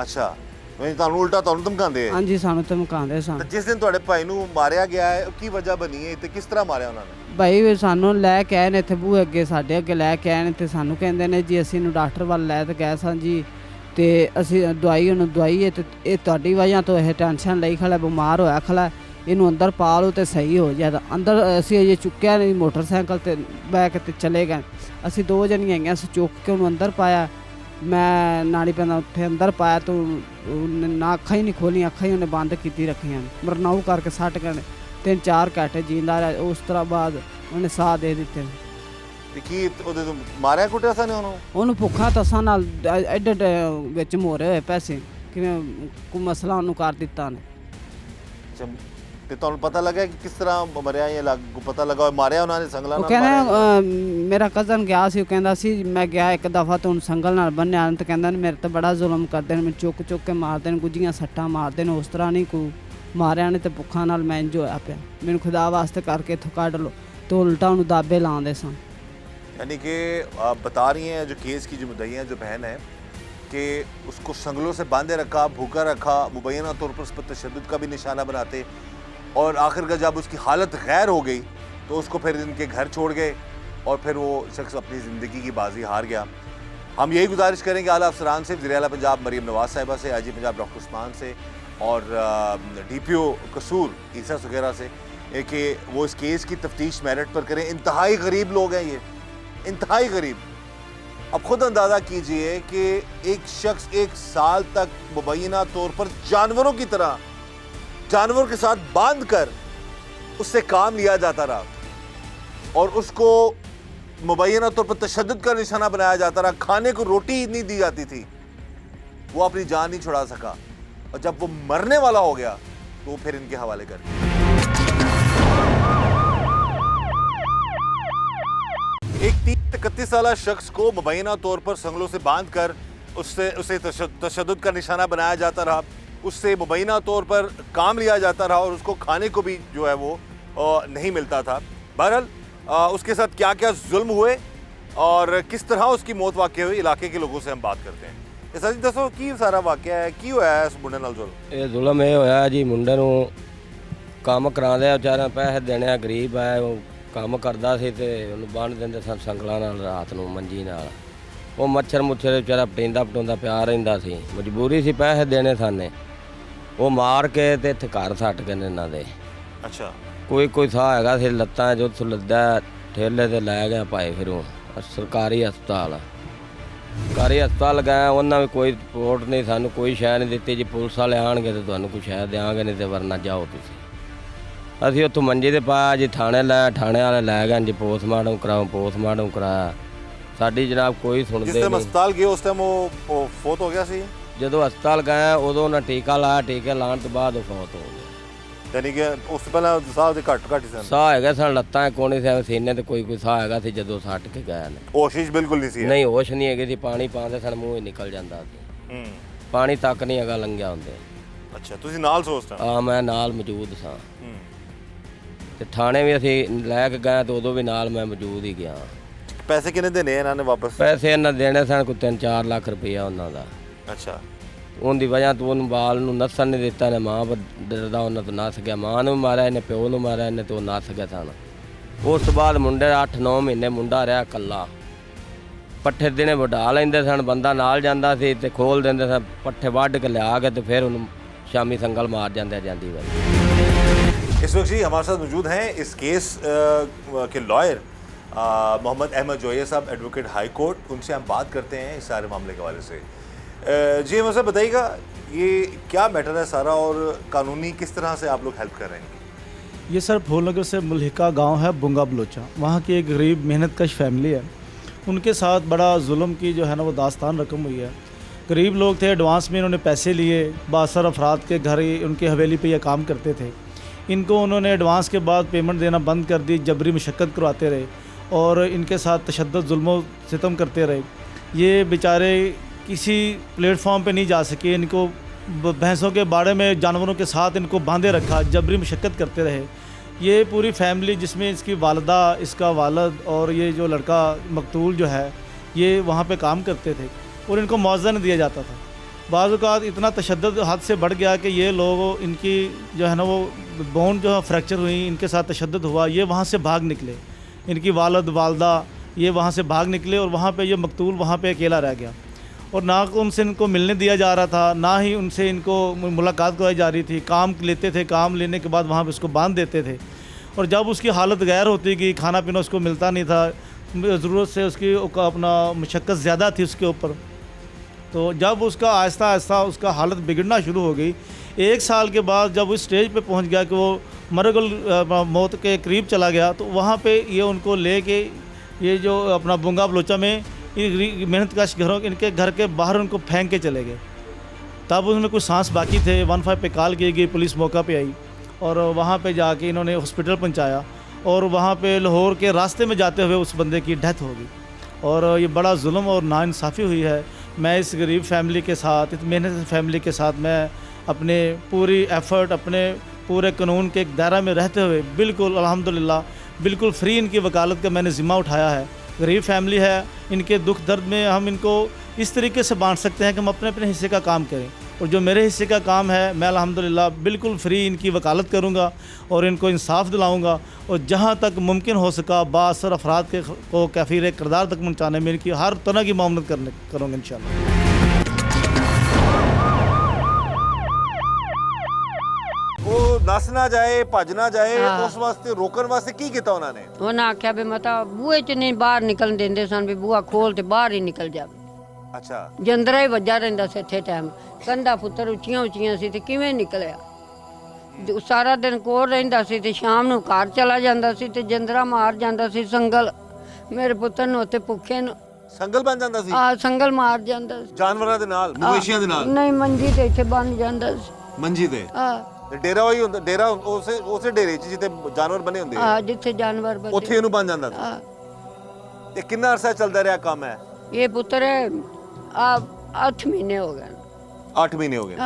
ਅੱਛਾ, ਵੀ ਤੁਹਾਨੂੰ ਉਲਟਾ ਤੁਹਾਨੂੰ ਧਮਕਾਉਂਦੇ ਆ? ਹਾਂਜੀ ਸਾਨੂੰ ਧਮਕਾਉਂਦੇ ਸਨ। ਤੇ ਜਿਸ ਦਿਨ ਤੁਹਾਡੇ ਭਾਈ ਨੂੰ ਮਾਰਿਆ ਗਿਆ ਹੈ, ਉਹ ਕੀ ਵਜ੍ਹਾ ਬਣੀ ਹੈ ਤੇ ਕਿਸ ਤਰ੍ਹਾਂ ਮਾਰਿਆ ਉਹਨਾਂ ਨੇ? ਭਾਈ ਸਾਨੂੰ ਲੈ ਕੇ ਆਏ ਨੇ ਇੱਥੇ ਬੂਹੇ ਅੱਗੇ, ਸਾਡੇ ਅੱਗੇ ਲੈ ਕੇ ਆਏ ਨੇ ਤੇ ਸਾਨੂੰ ਕਹਿੰਦੇ ਨੇ ਜੀ ਅਸੀਂ ਇਹਨੂੰ ਡਾਕਟਰ ਵੱਲ ਲੈ ਤੇ ਗਏ ਸਾਂ ਜੀ, ਤੇ ਅਸੀਂ ਦਵਾਈ ਉਹਨੂੰ ਦਵਾਈ ਹੈ ਤੇ ਇਹ ਤੁਹਾਡੀ ਵਜ੍ਹਾ ਤੋਂ ਇਹ ਟੈਨਸ਼ਨ ਲਈ ਖੜਾ, ਬਿਮਾਰ ਹੋਇਆ ਖੜਾ, ਇਹਨੂੰ ਅੰਦਰ ਪਾ ਲਓ ਤੇ ਸਹੀ ਹੋ ਜਾਏਗਾ। ਅੰਦਰ ਅਸੀਂ ਅਜੇ ਚੁੱਕਿਆ ਨਹੀਂ, ਮੋਟਰਸਾਈਕਲ ਤੇ ਬਹਿ ਕੇ ਤੇ ਚਲੇ ਗਏ। ਅਸੀਂ 2 ਜਣੀਆਂ ਹੈਗੀਆਂ, ਅਸੀਂ ਚੁੱਕ ਕੇ ਉਹਨੂੰ ਅੰਦਰ ਪਾਇਆ, ਮੈਂ ਨਾਲੀ ਪੈਂਦਾ ਉੱਥੇ ਅੰਦਰ ਪਾਇਆ ਤਾਂ ਨਾ ਅੱਖਾਂ ਹੀ ਨਹੀਂ ਖੋਲੀਆਂ, ਅੱਖਾਂ ਹੀ ਉਹਨੇ ਬੰਦ ਕੀਤੀ ਰੱਖੀਆਂ, ਮਰਨਾਊ ਕਰਕੇ ਸੱਟ ਗਏ, 3-4 ਘੰਟੇ ਜੀਂਦਾ ਰਿਹਾ। ਉਸ ਤਰ੍ਹਾਂ ਬਾਅਦ ਉਹਨੇ ਸਾਹ ਦੇ ਦਿੱਤੇ। ਤੇ ਕੀ ਉਹਦੇ ਤੋਂ ਮਾਰਿਆ ਕੁੱਟਿਆ ਸਨ ਉਹਨੂੰ ਭੁੱਖਾ ਤਸਾਂ ਨਾਲ ਐਡੇ ਵਿੱਚ ਮੋਰੇ ਹੋਏ ਪੈਸੇ, ਕਿਵੇਂ ਕੋਈ ਮਸਲਾ ਉਹਨੂੰ ਕਰ ਦਿੱਤਾ ਨੇ। ਅੱਛਾ, ਤੇ ਤੁਹਾਨੂੰ ਪਤਾ ਲੱਗਾ ਕਿ ਕਿਸ ਤਰ੍ਹਾਂ ਮਰਿਆ ਜਾਂ ਪਤਾ ਲੱਗਾ ਮਾਰਿਆ ਉਹਨਾਂ ਨੇ ਸੰਗਲਾਂ ਉਹ ਨਾਲ? ਕਹਿੰਦਾ ਮੇਰਾ ਕਜ਼ਨ ਗਿਆ ਸੀ, ਉਹ ਕਹਿੰਦਾ ਸੀ ਮੈਂ ਗਿਆ ਇੱਕ ਦਫਾ ਤਾਂ ਉਹਨੂੰ ਸੰਗਲ ਨਾਲ ਬੰਨਿਆ, ਤੇ ਕਹਿੰਦਾ ਮੇਰੇ ਤੇ ਬੜਾ ਜ਼ੁਲਮ ਕਰਦੇ ਨੇ, ਮੈਨੂੰ ਚੁੱਕ ਚੁੱਕ ਕੇ ਮਾਰਦੇ ਨੇ, ਗੁੱਜੀਆਂ ਸੱਟਾਂ ਮਾਰਦੇ ਨੇ, ਉਸ ਤਰ੍ਹਾਂ ਨਹੀਂ ਕੋਈ ਮਾਰਿਆ ਨੇ, ਤੇ ਭੁੱਖਾਂ ਨਾਲ ਮੈਂ ਇੰਜ ਹੋਇਆ ਪਿਆ, ਮੈਨੂੰ ਖੁਦਾ ਵਾਸਤੇ ਕਰਕੇ ਇੱਥੋਂ ਕੱਢ ਲਓ, ਤੇ ਉਲਟਾ ਉਹਨੂੰ ਦਾਬੇ ਲਾਉਂਦੇ ਸਨ। यानी कि आप बता रही हैं जो केस की जो मुद्दई हैं, जो बहन है, कि उसको संगलों से बांधे रखा, भूखा रखा, मुबैना तौर पर उस पर तशद्दुद का भी निशाना बनाते, और आखिर का जब उसकी हालत गैर हो गई तो उसको फिर इनके घर छोड़ गए और फिर वो शख्स अपनी ज़िंदगी की बाजी हार गया। हम यही गुजारिश करेंगे आला अफसरान से, वज़ीर आला पंजाब मरीम नवाज़ साहिबा से, IG पंजाब डॉक्टर उस्मान से और DPO कसूर ईसा वगैरह से, कि वो इस केस की तफ्तीश मेरिट पर करें। इंतहाई गरीब लोग हैं ये, इंतहाई गरीब। अब खुद अंदाज़ा कीजिए कि एक शख्स 1 साल तक मुबैना तौर पर जानवरों की तरह, जानवर के साथ बांध कर उससे काम लिया जाता रहा और उसको मुबैना तौर पर तशद्दुद का निशाना बनाया जाता रहा, खाने को रोटी नहीं दी जाती थी, वो अपनी जान नहीं छुड़ा सका, और जब वो मरने वाला हो गया तो फिर इनके हवाले कर दिया। एक 30-31 साल शख्स को मुबैना तौर पर संगलों से बांध कर उसे तशद्दुद का निशाना बनाया जाता रहा, उससे मुबैना तौर पर काम लिया जाता रहा और उसको खाने को भी जो है वो नहीं मिलता था। बहरहाल उसके साथ क्या क्या जुल्म हुए और किस तरह उसकी मौत वाक़ हुई, इलाके के लोगों से हम बात करते हैं। इस जी दसो की सारा वाक़या है, की होया है इस मुंडे नाल जुल्म? ਇਹ ਜ਼ੁਲਮ ਇਹ ਹੋਇਆ ਜੀ, ਮੁੰਡੇ ਨੂੰ ਕੰਮ ਕਰਾਉਂਦੇ ਆ, ਵਿਚਾਰਾ ਪੈਸੇ ਦੇਣੇ ਆ, ਗਰੀਬ ਹੈ, ਉਹ ਕੰਮ ਕਰਦਾ ਸੀ ਤੇ ਉਹਨੂੰ ਬੰਨ੍ਹ ਦਿੰਦੇ ਸਨ ਸੰਗਲਾਂ ਨਾਲ ਰਾਤ ਨੂੰ ਮੰਜੀ ਨਾਲ। ਉਹ ਮੱਛਰ ਮੁੱਛਰ ਵਿਚਾਰਾ ਪਟੀਂਦਾ ਪਟਾਉਂਦਾ ਪਿਆ ਰਹਿੰਦਾ ਸੀ, ਮਜਬੂਰੀ ਸੀ, ਪੈਸੇ ਦੇਣੇ ਸਾਨੇ। ਉਹ ਮਾਰ ਕੇ ਤੇ ਇੱਥੇ ਘਰ ਸੱਟ ਗਏ ਨੇ ਇਹਨਾਂ ਦੇ। ਅੱਛਾ, ਕੋਈ ਸਾਹ ਹੈਗਾ ਸੀ ਲੱਤਾਂ ਜੋ ਲੱਦਾ ਠੇਲੇ ਤੇ ਲੈ ਗਿਆ ਭਾਈ, ਫਿਰ ਉਹ ਸਰਕਾਰੀ ਹਸਪਤਾਲ ਗਏ, ਉਹਨਾਂ ਵੀ ਕੋਈ ਰਿਪੋਰਟ ਨਹੀਂ, ਸਾਨੂੰ ਕੋਈ ਸ਼ੈ ਨਹੀਂ ਦਿੱਤੀ ਜੀ, ਪੁਲਿਸ ਵਾਲੇ ਆਣਗੇ ਤੇ ਤੁਹਾਨੂੰ ਕੋਈ ਸ਼ੈ ਦਿਆਂਗੇ, ਨਹੀਂ ਤੇ ਵਰਨਾ ਜਾਓ ਤੁਸੀਂ। ਅਸੀਂ ਉੱਥੋਂ ਮੰਜੀ ਤੇ ਪਾਇਆ ਜੀ, ਥਾਣੇ ਵਾਲੇ ਲੈ ਗਏ ਜੀ, ਪੋਸਟਮਾਰਟਮ ਕਰਾਇਆ, ਸਾਡੀ ਜਨਾਬ ਕੋਈ ਸੁਣਦੇ ਜਿਸ ਟਾਈਮ ਨਹੀਂ। ਹਸਪਤਾਲ ਗਏ ਉਸ ਟਾਈਮ ਉਹ ਫੌਤ ਹੋ ਗਿਆ ਸੀ। ਜਦੋਂ ਹਸਪਤਾਲ ਗਏ ਉਦੋਂ ਉਹਨਾਂ ਟੀਕਾ ਲਾਇਆ, ਟੀਕੇ ਲਾਉਣ ਤੋਂ ਬਾਅਦ ਉਹ ਫੌਤ ਹੋ ਗਿਆ। ਯਾਨੀ ਕਿ ਉਸ ਤੋਂ ਪਹਿਲਾਂ ਸਾਹ ਦੇ ਘੱਟ ਹੀ ਸਨ। ਸਾਹ ਹੈਗਾ ਸਨ, ਲੱਤਾਂ ਕੋਣੀ ਸੀ, ਸੀਨੇ ਤੇ ਕੋਈ ਸਾਹ ਹੈਗਾ ਸੀ, ਜਦੋਂ ਸੱਟ ਕੇ ਗਏ ਨੇ। ਹੋਸ਼ ਬਿਲਕੁਲ ਨਹੀਂ ਸੀ। ਨਹੀਂ ਹੋਸ਼ ਨਹੀਂ ਹੈਗੀ ਸੀ, ਪਾਣੀ ਪਾਉਂਦੇ ਸਨ ਮੂੰਹ ਹੀ ਨਿਕਲ ਜਾਂਦਾ ਸੀ, ਪਾਣੀ ਤੱਕ ਨਹੀਂ ਹੈਗਾ ਲੰਘਿਆ ਹੁੰਦੇ। ਅੱਛਾ, ਤੁਸੀਂ ਨਾਲ ਸੋ ਉਸ ਟਾਈਮ? ਆ ਮੈਂ ਨਾਲ ਮੌਜੂਦ ਸਾਂ, ਤੇ ਥਾਣੇ ਵੀ ਅਸੀਂ ਲੈ ਕੇ ਗਏ ਤੇ ਉਦੋਂ ਵੀ ਨਾਲ ਮੈਂ ਮੌਜੂਦ ਹੀ ਗਿਆ। ਪੈਸੇ ਕਿੰਨੇ ਦੇਣੇ ਇਹਨਾਂ ਨੇ ਵਾਪਸ? ਪੈਸੇ ਇਹਨਾਂ ਦੇਣੇ ਸਨ ਕੋਈ 3-4 ਲੱਖ ਰੁਪਈਆ ਉਹਨਾਂ ਦਾ। ਅੱਛਾ, ਉਹਦੀ ਵਜ੍ਹਾ ਤੋਂ ਉਹਨੂੰ ਬਾਲ ਨੂੰ ਨੱਸਣ ਨਹੀਂ ਦਿੱਤਾ ਨੇ, ਮਾਂ ਡਰਦਾ ਉਹਨਾਂ ਤੋਂ ਨੱਸ ਗਿਆ, ਮਾਂ ਨੂੰ ਮਾਰਿਆ ਇਹਨੇ, ਪਿਓ ਨੂੰ ਮਾਰਿਆ ਇਹਨੇ, ਤੇ ਉਹ ਨੱਸ ਗਿਆ ਸਨ। ਉਸ ਤੋਂ ਬਾਅਦ ਮੁੰਡੇ 8-9 ਮਹੀਨੇ ਮੁੰਡਾ ਰਿਹਾ ਇਕੱਲਾ, ਪੱਠੇ ਦਿਨੇ ਵਢਾ ਲੈਂਦੇ ਸਨ, ਬੰਦਾ ਨਾਲ ਜਾਂਦਾ ਸੀ ਤੇ ਖੋਲ ਦਿੰਦੇ ਸਨ, ਪੱਠੇ ਵੱਢ ਕੇ ਲਿਆ ਕੇ ਤੇ ਫਿਰ ਉਹਨੂੰ ਸ਼ਾਮੀ ਸੰਗਲ ਮਾਰ ਜਾਂਦੇ ਜਾਂਦੀ ਵਾਰੀ। इस वक्त जी हमारे साथ मौजूद हैं इस केस के लॉयर मोहम्मद अहमद जोया साहब, एडवोकेट हाई कोर्ट। उनसे हम बात करते हैं इस सारे मामले के हवाले से। जी अहमद साहब बताइएगा, ये क्या मैटर है सारा और कानूनी किस तरह से आप लोग हेल्प कर रहे हैं? ये सर फूलनगर से मुल्हिका गांव है, बुंगा बलोचा, वहाँ की एक गरीब मेहनतकश फैमिली है, उनके साथ बड़ा जुल्म की जो है ना वो दास्तान रकम हुई है। गरीब लोग थे, एडवांस में इन्होंने पैसे लिए, बासर अफराद के घर उनकी हवेली पे ये काम करते थे। इनको उन्होंने एडवांस के बाद पेमेंट देना बंद कर दी, जबरी मशक्क़त करवाते रहे और इनके साथ तशद्दुद जुल्म सितम करते रहे। ये बेचारे किसी प्लेटफॉर्म पे नहीं जा सके, इनको भैंसों के बाड़े में जानवरों के साथ इनको बांधे रखा, जबरी मशक्क़त करते रहे। ये पूरी फैमिली जिसमें इसकी वालदा, इसका वालद और ये जो लड़का मकतूल जो है ये वहाँ पे काम करते थे और इनको मुआवजा नहीं दिया जाता था। बाज़ औक़ात इतना तशद्दुद हद से बढ़ गया कि ये लोग इनकी जो है ना वो बोन जो है फ्रैक्चर हुई, इनके साथ तशद्दुद हुआ, ये वहाँ से भाग निकले, इनकी वालद वालदा ये वहाँ से भाग निकले और वहाँ पे ये मकतूल वहाँ पे अकेला रह गया। और ना उनसे इनको मिलने दिया जा रहा था, ना ही उनसे इनको मुलाकात कराई जा रही थी। काम लेते थे, काम लेने के बाद वहाँ पे उसको बांध देते थे और जब उसकी हालत गैर होती गई, खाना पीना उसको मिलता नहीं था, ज़रूरत से उसकी अपना मशक्क़त ज़्यादा थी उसके ऊपर, तो जब उसका आहिस्ता आहिस्ता उसका हालत बिगड़ना शुरू हो गई, 1 साल के बाद जब उस स्टेज पे पहुंच गया कि वो मरगल मौत के करीब चला गया, तो वहाँ पे ये उनको ले के ये जो अपना बुंगा बलोचा में मेहनत कश घरों इनके घर के बाहर उनको फेंक के चले गए। तब उनमें कुछ सांस बाकी थे, 15 पे कॉल की गई, पुलिस मौका पे आई और वहाँ पे जाके इन्होंने हॉस्पिटल पहुँचाया और वहाँ पे लाहौर के रास्ते में जाते हुए उस बंदे की डेथ हो गई। और ये बड़ा जुल्म और नाइंसाफ़ी हुई है। मैं इस गरीब फैमिली के साथ, इस मेहनत फैमिली के साथ मैं अपने पूरी एफ़र्ट, अपने पूरे कानून के एक दायरा में रहते हुए बिल्कुल अल्हम्दुलिल्लाह बिल्कुल फ्री इनकी वकालत का मैंने ज़िम्मा उठाया है। गरीब फैमिली है, इनके दुख दर्द में हम इनको इस तरीके से बांट सकते हैं कि हम अपने अपने हिस्से का काम करें और जो मेरे हिस्से का काम है मैं अल्हम्दुलिल्लाह बिल्कुल फ्री इनकी वकालत करूँगा और इनको इंसाफ दिलाऊँगा और जहाँ तक मुमकिन हो सका बाअसर अफराद के को कैफीर किरदार तक पहुँचाने में इनकी हर तरह की मामलत करूँगा इंशाअल्लाह। ਉਹ ਨਸ ਨਾ ਜਾਏ, ਭੱਜ ਨਾ ਜਾਏ, ਉਸ ਵਾਸਤੇ ਰੋਕਣ ਵਾਸਤੇ ਕੀ ਕੀਤਾ ਉਹਨਾਂ ਨੇ? ਉਹਨਾਂ ਆਖਿਆ ਵੀ ਮਤਾ ਬੂਹੇ 'ਚ ਨਹੀਂ ਬਾਹਰ ਨਿਕਲਣ ਦਿੰਦੇ ਸਨ, ਵੀ ਬੂਹਾ ਖੋਲ ਤੇ ਬਾਹਰ ਹੀ ਨਿਕਲ ਜਾਵੇ। ਅੱਛਾ, ਜੰਦਰਾ ਹੀ ਵੱਜਾ ਰਹਿੰਦਾ ਸੀ ਇੱਥੇ ਟਾਈਮ, ਕੰਧਾ ਪੁੱਤਰ ਉੱਚੀਆਂ ਉੱਚੀਆਂ ਸੀ ਤੇ ਕਿਵੇਂ ਨਿਕਲਿਆ। ਸਾਰਾ ਦਿਨ ਕੋਲ ਰਹਿੰਦਾ ਸੀ ਤੇ ਸ਼ਾਮ ਨੂੰ ਘਰ ਚਲਾ ਜਾਂਦਾ ਸੀ ਤੇ ਜੰਦਰਾ ਮਾਰ ਜਾਂਦਾ ਸੀ ਸੰਗਲ। ਮੇਰੇ ਪੁੱਤਰ ਨੂੰ ਉੱਥੇ ਭੁੱਖੇ ਨੂੰ ਸੰਗਲ ਬਣ ਜਾਂਦਾ ਸੀ, ਸੰਗਲ ਮਾਰ ਜਾਂਦਾ ਸੀ ਜਾਨਵਰਾਂ ਦੇ ਨਾਲ, ਮਵੇਸ਼ੀਆਂ ਦੇ ਨਾਲ। ਨਹੀਂ, ਮੰਜੀ ਤੇ ਇੱਥੇ ਬੰਨ ਜਾਂਦਾ ਸੀ। ਮੰਜੀ ਤੇ ਤੇ ਡੇਰਾ ਉਹੀ ਹੁੰਦਾ, ਡੇਰਾ ਉਸੇ ਡੇਰੇ 'ਚ ਜਿੱਥੇ ਜਾਨਵਰ ਬਣੇ ਹੁੰਦੇ ਆ, ਜਿੱਥੇ ਜਾਨਵਰ ਬਣੇ ਉੱਥੇ ਇਹਨੂੰ ਬਣ ਜਾਂਦਾ ਸੀ। ਤੇ ਕਿੰਨਾ ਅਰਸਾ ਚੱਲਦਾ ਰਿਹਾ ਕੰਮ ਹੈ? ਇਹ ਪੁੱਤਰ 8 ਮਹੀਨੇ ਹੋ ਗਏ। 8 ਮਹੀਨੇ ਹੋ ਗਏ।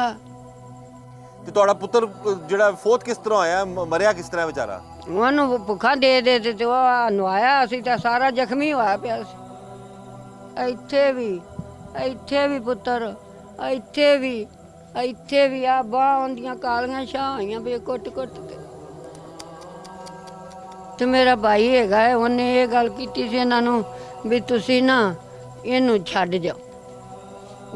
ਤੇ ਤੁਹਾਡਾ ਪੁੱਤਰ ਜਿਹੜਾ ਫੌਤ ਕਿਸ ਤਰ੍ਹਾਂ ਹੋਇਆ, ਮਰਿਆ ਕਿਸ ਤਰ੍ਹਾਂ ਵਿਚਾਰਾ? ਉਹਨੂੰ ਭੁੱਖਾ ਦੇ ਤੇ ਉਹ ਨਵਾਇਆ ਸੀ ਤਾਂ ਸਾਰਾ ਜ਼ਖਮੀ ਹੋਇਆ ਪਿਆ ਸੀ। ਇੱਥੇ ਵੀ ਪੁੱਤਰ, ਇੱਥੇ ਵੀ ਆ ਬਾਹਾਂ ਉਹਦੀਆਂ ਕਾਲੀਆਂ ਛਾਂ ਹੋਈਆਂ ਵੀ ਕੁੱਟ ਕੇ। ਤੇ ਮੇਰਾ ਭਾਈ ਹੈਗਾ, ਉਹਨੇ ਇਹ ਗੱਲ ਕੀਤੀ ਸੀ ਇਹਨਾਂ ਨੂੰ ਵੀ ਤੁਸੀਂ ਨਾ ਇਹਨੂੰ ਛੱਡ ਜਾਓ,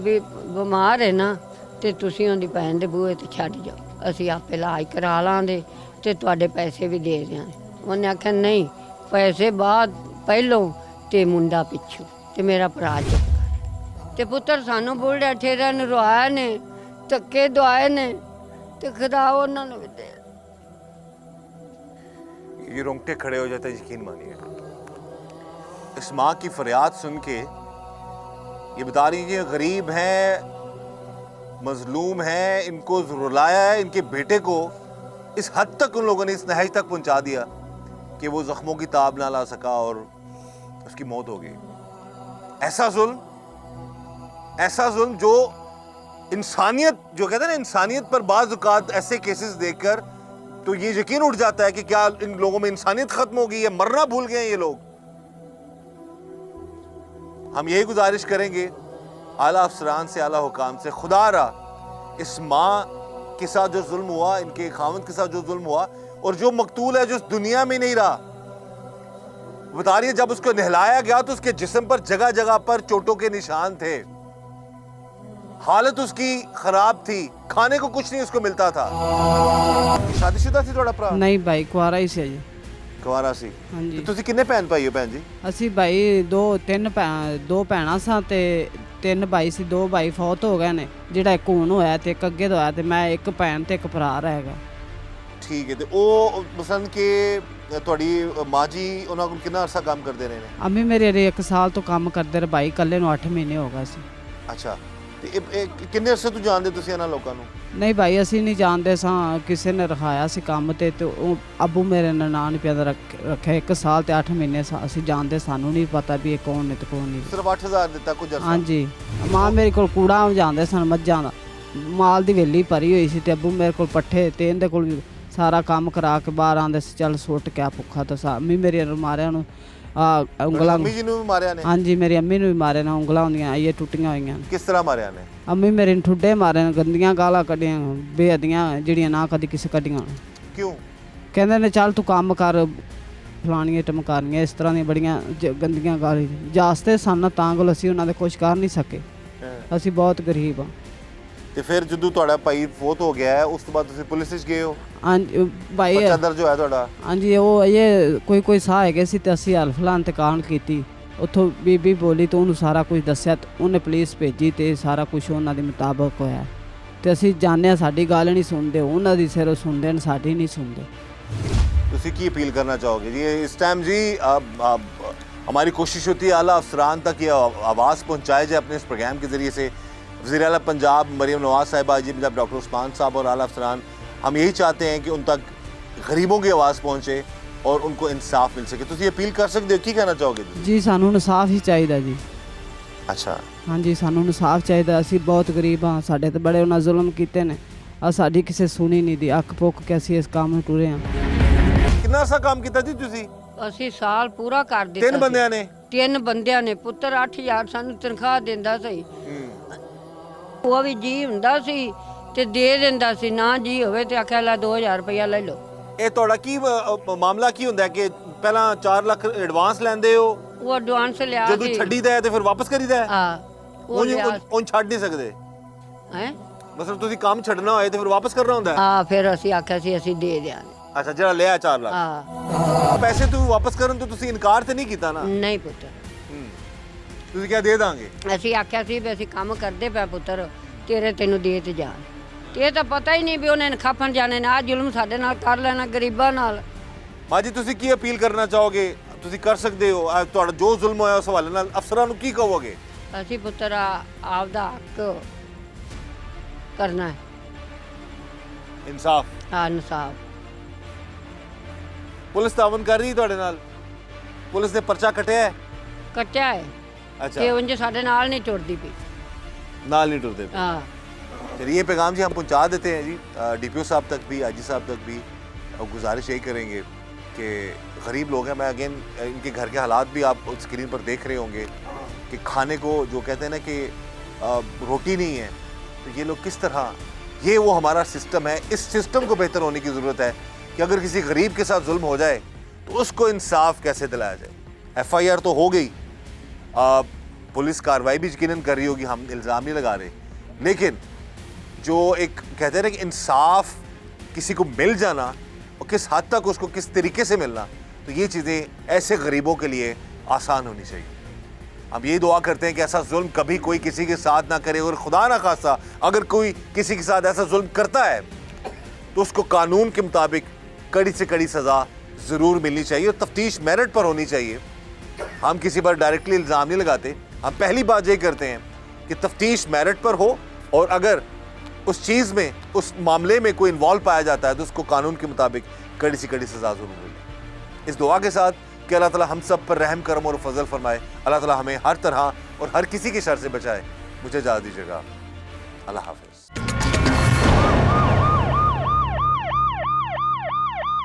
ਵੀ ਬਿਮਾਰ ਹੈ ਨਾ ਤੇ ਤੁਸੀਂ ਉਹਦੀ ਭੈਣ ਦੇ ਬੂਹੇ ਤੇ ਛੱਡ ਜਾਓ, ਅਸੀਂ ਆਪੇ ਇਲਾਜ ਕਰਾ ਲਾਂਗੇ ਤੇ ਤੁਹਾਡੇ ਪੈਸੇ ਵੀ ਦੇ ਦਿਆਂਗੇ। ਉਹਨੇ ਆਖਿਆ ਨਹੀਂ, ਪੈਸੇ ਬਾਅਦ ਪਹਿਲੋਂ ਤੇ ਮੁੰਡਾ ਪਿੱਛੋਂ। ਤੇ ਮੇਰਾ ਭਰਾ ਚੁੱਪ ਤੇ ਪੁੱਤਰ ਸਾਨੂੰ ਬੁਲਡਾ ਠੇਰਾ ਨੂੰ ਰਵਾਇਆ ਨੇ, ਧੱਕੇ ਦਵਾਏ ਨੇ ਤੇ ਖੁਦਾ ਉਹਨਾਂ ਨੂੰ ਵੀ दे। ये रोंगटे खड़े हो जाते हैं, यकीन मानिए। इस माँ की फरियाद सुन के ये बता रही है, गरीब हैं, मजलूम हैं, इनको रुलाया है, इनके बेटे को इस हद तक उन लोगों ने इस नहज तक पहुंचा दिया कि वो जख्मों की ताब ना ला सका और उसकी मौत हो गई। ऐसा जुल्म जो इंसानियत, जो कहते हैं ना, इंसानियत पर बाज़ औक़ात ऐसे केसेस देखकर तो ये यकीन उठ जाता है कि क्या इन लोगों में इंसानियत खत्म हो गई है, मरना भूल गए हैं ये लोग। हम यही गुजारिश करेंगे आला अफसरान से, आला हुकाम से, खुदारा इस माँ के साथ जो जुल्म हुआ, इनके खावंद के साथ जो जुल्म हुआ, और जो मकतूल है जो इस दुनिया में नहीं रहा, बता रही है जब उसको नहलाया गया तो उसके जिस्म पर जगह जगह पर चोटों के निशान थे, हालत उसकी खराब थी, खाने को कुछ नहीं उसको मिलता था। शादीशुदा थी थोड़ा भरा? नहीं भाई, कुआरा ही ਸੀ ਜੀ। ਕੁਆਰਾ ਸੀ। हाँ जी। ਤੁਸੀਂ ਕਿੰਨੇ ਭੈਣ ਭਾਈ ਹੋ ਭੈਣ ਜੀ? ਅਸੀਂ ਭਾਈ ਦੋ ਭੈਣਾਂ ਸਾਂ ਤੇ 3 ਭਾਈ ਸੀ। 2 ਭਾਈ ਫੌਤ ਹੋ ਗਏ ਨੇ, ਜਿਹੜਾ ਇੱਕ ਹੁਣ ਹੋਇਆ ਤੇ ਇੱਕ ਅੱਗੇ ਤੋਂ ਹੋਇਆ, ਤੇ ਮੈਂ ਇੱਕ ਭੈਣ ਤੇ ਇੱਕ ਭਰਾ ਰਹਿ ਗਿਆ। ਠੀਕ ਹੈ। ਤੇ ਉਹ ਮਸਲਨ ਕਿ ਤੁਹਾਡੀ ਮਾਂ ਜੀ ਉਹਨਾਂ ਕੋਲ ਕਿੰਨਾ ਅਰਸਾ ਕੰਮ ਕਰਦੇ ਰਹੇ ਨੇ? ਅੰਮੀ ਮੇਰੇ 1 ਸਾਲ ਤੋਂ ਕੰਮ ਕਰਦੇ ਰਹੇ ਭਾਈ, ਇਕੱਲੇ ਨੂੰ 8 ਮਹੀਨੇ ਹੋ ਗਏ ਸੀ। ਅੱਛਾ। ਕਿੰਨੇ ਅਰਸੇ ਤੋਂ ਜਾਣਦੇ ਤੁਸੀਂ ਇਹਨਾਂ ਲੋਕਾਂ ਨੂੰ? ਨਹੀਂ ਭਾਈ ਅਸੀਂ ਨਹੀਂ ਜਾਣਦੇ ਸਾਂ, ਕਿਸੇ ਨੇ ਰਖਾਇਆ ਸੀ ਕੰਮ ਤੇ ਉਹ ਅੱਬੂ ਮੇਰੇ ਨਾਲ ਨਾਂ ਨਹੀਂ ਪਿਆ ਰੱਖਿਆ 1 ਸਾਲ ਤੇ 8 ਮਹੀਨੇ ਅਸੀਂ ਜਾਣਦੇ, ਸਾਨੂੰ ਨਹੀਂ ਪਤਾ ਵੀ ਇਹ ਕੌਣ ਨੇ ਤੇ ਕੌਣ ਨਹੀਂ। ਸਿਰਫ 8000 ਦਿੱਤਾ ਕੁਝ ਅਰਸਾ? ਹਾਂਜੀ ਮਾਂ ਮੇਰੇ ਕੋਲ ਕੂੜਾ ਜਾਂਦੇ ਸਨ ਮੱਝਾਂ ਦਾ, ਮਾਲ ਦੀ ਵੇਲੀ ਭਰੀ ਹੋਈ ਸੀ ਤੇ ਅੱਬੂ ਮੇਰੇ ਕੋਲ ਪੱਠੇ ਤੇ ਇਹਦੇ ਕੋਲ ਵੀ ਸਾਰਾ ਕੰਮ ਕਰਾ ਕੇ ਬਾਹਰ ਆਉਂਦੇ ਸੀ, ਚੱਲ ਸੁੱਟ ਕੇ ਆ ਭੁੱਖਾ ਤਾਂ ਸਾ ਅੰਮੀ ਮੇਰੀ ਮਾਰਿਆ ਉਹਨੂੰ ਉਂਗਲਾਂ। ਅੰਮੀ ਜੀ ਨੂੰ ਵੀ ਮਾਰਿਆ ਨੇ? ਹਾਂਜੀ ਮੇਰੀ ਅੰਮੀ ਨੂੰ ਵੀ ਮਾਰਿਆ ਨਾ, ਉਂਗਲਾਂ ਹੁੰਦੀਆਂ ਇਹ ਟੁੱਟੀਆਂ ਹੋਈਆਂ। ਕਿਸ ਤਰ੍ਹਾਂ ਮਾਰਿਆ ਨੇ? ਅੰਮੀ ਮੇਰੇ ਨੂੰ ਠੁੱਡੇ ਮਾਰੇ ਨੇ, ਗੰਦੀਆਂ ਗਾਲਾਂ ਕੱਢੀਆਂ ਬੇਅਦੀਆਂ ਜਿਹੜੀਆਂ ਨਾ ਕਦੀ ਕਿਸੇ ਕੱਢੀਆਂ। ਕਿਉਂ? ਕਹਿੰਦੇ ਨੇ ਚੱਲ ਤੂੰ ਕੰਮ ਕਰ, ਫਲਾਣੀਆਂ ਟਮਕਾਰੀਆਂ ਇਸ ਤਰ੍ਹਾਂ ਦੀਆਂ ਬੜੀਆਂ ਗੰਦੀਆਂ ਗਾਲੀ ਜਾਸਤੇ ਸਾਨੂੰ, ਤਾਂ ਕੋਲ ਅਸੀਂ ਉਹਨਾਂ ਦੇ ਕੁਝ ਕਰ ਨਹੀਂ ਸਕੇ, ਅਸੀਂ ਬਹੁਤ ਗਰੀਬ ਹਾਂ। ਤੇ ਫਿਰ ਜਦੋਂ ਤੁਹਾਡਾ ਭਾਈ ਫੌਤ ਹੋ ਗਿਆ ਹੈ ਉਸ ਤੋਂ ਬਾਅਦ ਤੁਸੀਂ ਪੁਲਿਸ ਵਿੱਚ ਗਏ ਹੋ? ਹਾਂਜੀ ਭਾਈ ਬੱਚਾ ਦਰਜ ਹੋਇਆ ਤੁਹਾਡਾ? ਹਾਂਜੀ ਉਹ ਇਹ ਕੋਈ ਸਾਹ ਹੈਗੇ ਸੀ ਤੇ ਅਸੀਂ ਹਲਫਲਾਂ ਤੇ ਕਾਣ ਕੀਤੀ, ਉੱਥੋਂ ਬੀਬੀ ਬੋਲੀ ਤੇ ਉਹਨੂੰ ਸਾਰਾ ਕੁਝ ਦੱਸਿਆ ਤੇ ਉਹਨੇ ਪੁਲਿਸ ਭੇਜੀ ਤੇ ਸਾਰਾ ਕੁਝ ਉਹਨਾਂ ਦੇ ਮੁਤਾਬਕ ਹੋਇਆ। ਤੇ ਅਸੀਂ ਜਾਣਦੇ ਹਾਂ ਸਾਡੀ ਗੱਲ ਨਹੀਂ ਸੁਣਦੇ, ਉਹਨਾਂ ਦੀ ਸਿਰੋਂ ਸੁਣਦੇ ਨੇ, ਸਾਡੀ ਨਹੀਂ ਸੁਣਦੇ। ਤੁਸੀਂ ਕੀ अपील करना चाहोगे जी इस टाइम जी? हमारी कोशिश होती है आला अफसरान तक ये आवाज़ पहुँचाए जाए अपने इस प्रोग्राम के ज़रिए से। वज़ीर आला पंजाब मरीम नवाज़ साहिबा जी पंजाब डॉक्टर उस्मान साहब और आला अफसरान, हम यही चाहते हैं कि उन तक गरीबों की आवाज़ पहुँचे और उनको इंसाफ मिल सके। तो ये अपील कर सकते हो, की कहना चाहोगे जी? ਸਾਨੂੰ ਇਨਸਾਫ ਹੀ ਚਾਹੀਦਾ ਜੀ। अच्छा ਹਾਂਜੀ ਸਾਨੂੰ ਇਨਸਾਫ ਚਾਹੀਦਾ, ਅਸੀਂ ਬਹੁਤ ਗਰੀਬ ਹਾਂ, ਸਾਡੇ ਤੇ ਬੜੇ ਉਹਨਾਂ ਜ਼ੁਲਮ ਕੀਤੇ ਨੇ, ਆ ਸਾਡੀ ਕਿਸੇ ਸੁਣੀ ਨਹੀਂ ਦੀ, ਅੱਖ ਪੁੱਕ ਕੇ ਅਸੀਂ ਇਸ ਕੰਮ ਨੂੰ ਟੁਰੇ ਹਾਂ। कितना सा काम किया जी तुसी? ਅਸੀਂ ਸਾਲ ਪੂਰਾ ਕਰ ਦਿੱਤਾ। 3 ਬੰਦਿਆਂ ਨੇ? 3 ਬੰਦਿਆਂ ਨੇ। ਪੁੱਤਰ 8000 ਸਾਨੂੰ ਤਨਖਾਹ ਦਿੰਦਾ ਸੀ, ਉਹ ਵੀ ਜੀ ਹੁੰਦਾ ਸੀ ਤੇ ਦੇ ਦਿੰਦਾ ਸੀ, ਨਾ ਜੀ ਹੋਵੇ ਤੇ ਆਖਿਆ ਲੈ 2000 ਰੁਪਇਆ ਲੈ ਲਓ। ਇਹ ਤੁਹਾਡਾ ਕੀ ਮਾਮਲਾ ਕੀ ਹੁੰਦਾ ਕਿ ਪਹਿਲਾਂ 4 ਲੱਖ ਐਡਵਾਂਸ ਲੈਂਦੇ ਹੋ, ਉਹ ਐਡਵਾਂਸ ਲਿਆ ਜਦੋਂ ਸੀ। ਛੱਡੀਦਾ ਹੈ ਤੇ ਫਿਰ ਵਾਪਸ ਕਰੀਦਾ ਹੈ? ਹਾਂ ਉਹ ਲਿਆ ਉਹ ਛੱਡ ਨਹੀਂ ਸਕਦੇ ਹੈ। ਮਤਲਬ ਤੁਸੀਂ ਕੰਮ ਛੱਡਣਾ ਹੋਏ ਤੇ ਫਿਰ ਵਾਪਸ ਕਰਨਾ ਹੁੰਦਾ ਹੈ? ਹਾਂ ਫਿਰ ਅਸੀਂ ਆਖਿਆ ਸੀ ਅਸੀਂ ਦੇ ਦਿਆਂਗੇ। ਅੱਛਾ ਜਿਹੜਾ ਲਿਆ 4 ਲੱਖ, ਹਾਂ ਪੈਸੇ ਤੂੰ ਵਾਪਸ ਕਰਨ ਤੋਂ ਤੁਸੀਂ ਇਨਕਾਰ ਤੇ ਨਹੀਂ ਕੀਤਾ ਨਾ? ਨਹੀਂ ਪੁੱਤਰ, ਤੁਸੀਂ ਕਿਹਾ ਦੇ ਦਾਂਗੇ। ਅਸੀਂ ਆਖਿਆ ਸੀ ਵੀ ਅਸੀਂ ਕੰਮ ਕਰਦੇ ਪਿਆ ਪੁੱਤਰ, ਤੈਨੂੰ ਦੇ ਤੇ ਜਾਣ। ਤੇ ਇਹ ਤਾਂ ਪਤਾ ਹੀ ਨਹੀਂ ਵੀ ਉਹਨੇ ਖਾਪਣ ਜਾਣੇ ਨੇ, ਆ ਜ਼ੁਲਮ ਸਾਡੇ ਨਾਲ ਕਰ ਲੈਣਾ ਗਰੀਬਾਂ ਨਾਲ। ਮਾਜੀ ਤੁਸੀਂ ਕੀ ਅਪੀਲ ਕਰਨਾ ਚਾਹੋਗੇ? ਤੁਸੀਂ ਕਰ ਸਕਦੇ ਹੋ, ਤੁਹਾਡਾ ਜੋ ਜ਼ੁਲਮ ਹੋਇਆ ਉਸ ਹਵਾਲੇ ਨਾਲ ਅਫਸਰਾਂ ਨੂੰ ਕੀ ਕਹੋਗੇ? ਅਸੀਂ ਪੁੱਤਰ ਆਪਦਾ ਹੱਕ ਕਰਨਾ ਹੈ, ਇਨਸਾਫ। ਹਾਂ ਇਨਸਾਫ। ਪੁਲਿਸ ਤਾਵਨ ਕਰ ਰਹੀ ਤੁਹਾਡੇ ਨਾਲ? ਪੁਲਿਸ ਨੇ ਪਰਚਾ ਕਟਿਆ ਹੈ? ਕੱਟਿਆ ਹੈ अच्छा ਤੇ ਉਂਝ ਸਾਡੇ ਨਾਲ ਨਹੀਂ ਟੁਰਦੀ ਪਈ। नाल नहीं टुरते? हाँ चलिए ये पैगाम जी हम पहुंचा देते हैं जी DPO साहब तक भी, आईजी साहब तक भी। और गुजारिश यही करेंगे कि गरीब लोग हैं, मैं अगेन इनके घर के हालात भी आप स्क्रीन पर देख रहे होंगे कि खाने को जो कहते हैं ना कि रोटी नहीं है, तो ये लोग किस तरह, ये वो हमारा सिस्टम है, इस सिस्टम को बेहतर होने की ज़रूरत है कि अगर किसी गरीब के साथ जुल्म हो जाए तो उसको इंसाफ कैसे दिलाया जाए। FIR तो हो गई, पुलिस कार्रवाई भी यकीनन कर रही होगी, हम इल्ज़ाम नहीं लगा रहे, लेकिन जो एक कहते हैं ना कि इंसाफ किसी को मिल जाना और किस हद तक उसको किस तरीके से मिलना, तो ये चीज़ें ऐसे गरीबों के लिए आसान होनी चाहिए। हम यही दुआ करते हैं कि ऐसा जुल्म कभी कोई किसी के साथ ना करे, और खुदा ना खास्ता अगर कोई किसी के साथ ऐसा जुल्म करता है तो उसको कानून के मुताबिक कड़ी से कड़ी सज़ा ज़रूर मिलनी चाहिए और तफ्तीश मेरिट पर होनी चाहिए। हम किसी पर डायरेक्टली इल्ज़ाम नहीं लगाते, हम पहली बात यही करते हैं कि तफ्तीश मेरिट पर हो, और अगर उस चीज़ में, उस मामले में कोई इन्वॉल्व पाया जाता है तो उसको कानून के मुताबिक कड़ी से कड़ी सज़ा ज़रूर मिले। इस दुआ के साथ कि अल्लाह ताला हम सब पर रहम करम और फजल फरमाए, अल्लाह ताला हमें हर तरह और हर किसी के शर से बचाए। मुझे इजाज़त दीजिएगा, अल्लाह हाफ़िज़।